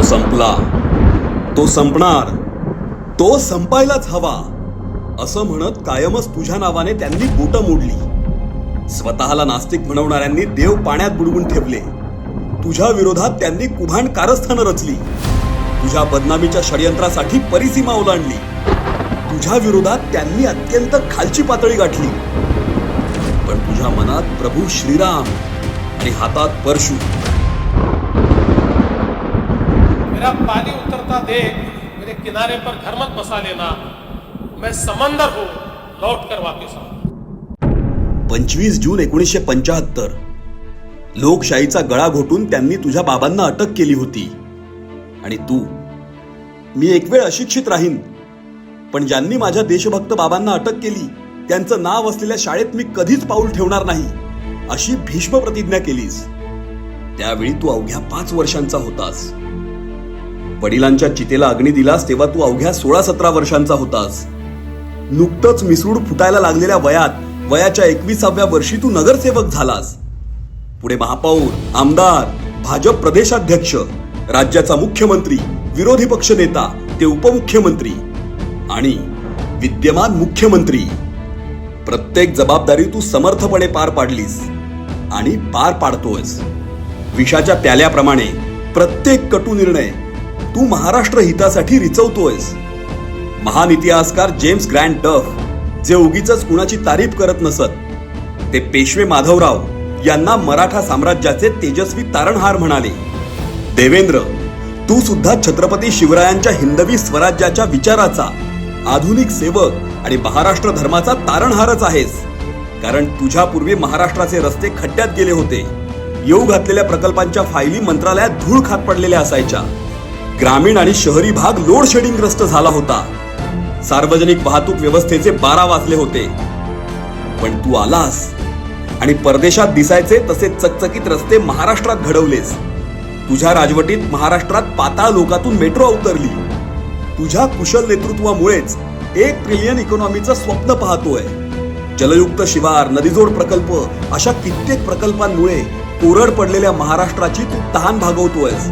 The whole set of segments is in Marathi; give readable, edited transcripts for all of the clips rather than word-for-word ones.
संपला, तो संपणार, तो संपायलाच हवा असं म्हणत कायमच तुझ्या नावाने त्यांनी बोटं मोडली. स्वतःला नास्तिक म्हणवणाऱ्यांनी देव पाण्यात बुडवून ठेवले. तुझ्या विरोधात त्यांनी कुभांड कारस्थानं रचली. तुझ्या बदनामीच्या षडयंत्रासाठी परिसीमा ओलांडली. तुझ्या विरोधात त्यांनी अत्यंत खालची पातळी गाठली. पण तुझ्या मनात प्रभू श्रीराम आणि हातात परशु. मेरा पानी उतरता देख मेरे किनारे पर घर मत बसा लेना, मैं समंदर हूं, लौट कर वापस आ. 25 जून 1975 लोकशाहीचा गळा घोटून त्यांनी तुझ्या बाबांना अटक केली होती. आणि तू, मी एक वेळ अशिक्षित राहीन, पण ज्यांनी माझ्या देशभक्त बाबांना अटक केली त्यांचं नाव असलेल्या शाळेत मी कधीच पाऊल ठेवणार नाही अशी भीष्म प्रतिज्ञा केलीस. त्यावेळी तू अवघ्या 5 वर्षांचा होतास. वडिलांच्या चितेला अग्नी दिलास तेव्हा तू अवघ्या 16-17 वर्षांचा होतास. नुकतंच मिसरूड फुटायला लागलेल्या वयाच्या 21व्या वर्षी तू नगरसेवक झालास. पुढे महापौर, आमदार, भाजप प्रदेशाध्यक्ष, राज्याचा मुख्यमंत्री, विरोधी पक्ष नेता, ते उपमुख्यमंत्री आणि विद्यमान मुख्यमंत्री. प्रत्येक जबाबदारी तू समर्थपणे पार पाडलीस आणि पार पाडतोयस. विषाच्या प्याल्याप्रमाणे प्रत्येक कटू निर्णय तू महाराष्ट्र हितासाठी रिचवतोयस. महान इतिहासकार जेम्स ग्रँट डफ, जे उगीचच कुणाची तारीफ करत नसत, ते पेशवे माधवराव यांना मराठा साम्राज्याचे तेजस्वी तारणहार म्हणाले. देवेंद्र, तू सुद्धा छत्रपती शिवरायांच्या हिंदवी स्वराज्याच्या विचाराचा आधुनिक सेवक आणि महाराष्ट्र धर्माचा तारणहारच आहेस. कारण तुझ्यापूर्वी महाराष्ट्राचे रस्ते खड्ड्यात गेले होते. येऊ घातलेल्या प्रकल्पांच्या फायली मंत्रालयात धूळ खात पडलेल्या असायच्या. ग्रामीण आणि शहरी भाग लोड शेडिंगग्रस्त झाला होता. सार्वजनिक वाहतूक व्यवस्थेचे 12 वाजले होते. पण तू आलास आणि परदेशात दिसायचे तसे चकचकीत रस्ते महाराष्ट्रात घडवलेस. तुझ्या राजवटीत महाराष्ट्रात पाताळ लोकातून मेट्रो अवतरली. तुझ्या कुशल नेतृत्वामुळेच 1 ट्रिलियन इकॉनॉमीचं स्वप्न पाहतोय. जलयुक्त शिवार, नदीजोड प्रकल्प अशा कित्येक प्रकल्पांमुळे कोरड पडलेल्या महाराष्ट्राची तू तहान भागवतोयस.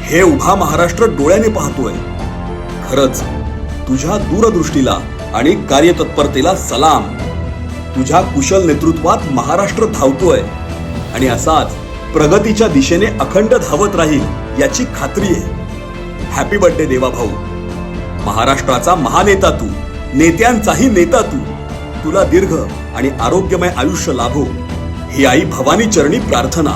हे उभा महाराष्ट्र डोळ्याने पाहतोय. खरंच तुझ्या दूरदृष्टीला आणि कार्यतत्परतेला सलाम. तुझ्या कुशल नेतृत्वात महाराष्ट्र धावतोय आणि असाच प्रगतीच्या दिशेने अखंड धावत राहील याची खात्री आहे. हॅपी बर्थडे देवा भाऊ. महाराष्ट्राचा महानेता तू, नेत्यांचाही नेता तू. तुला दीर्घ आणि आरोग्यमय आयुष्य लाभो ही आई भवानी चरणी प्रार्थना.